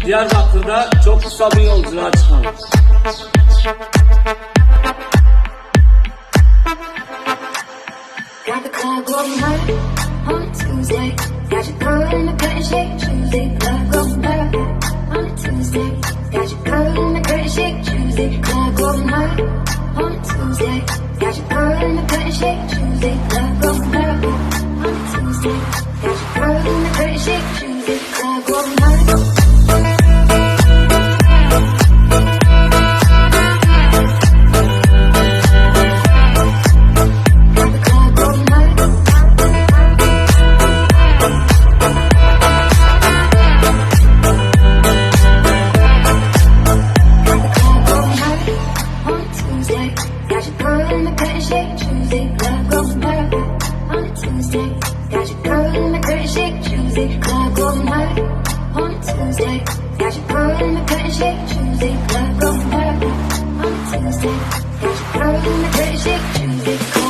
Diyarbakır'da çok kısa bir yolculuğa çıkalım. Got the club going hard on a Tuesday. Got your girl in the curtain shake Tuesday. Club going hard on a Tuesday. Got your girl in the curtain shake Tuesday. Club going hard on a Tuesday. Got your girl in the curtain shake Tuesday. Club going hard on a Tuesday. Got your girl in the curtain shake Tuesday. Club going hard. Got your girl in the curtain shake Tuesday. Club going hard on a Tuesday. Got your girl in the curtain shake Tuesday. Club going hard on a Tuesday. Got your girl in the curtain shake Tuesday. Club going hard on a Tuesday. Got your girl in the curtain shake Tuesday.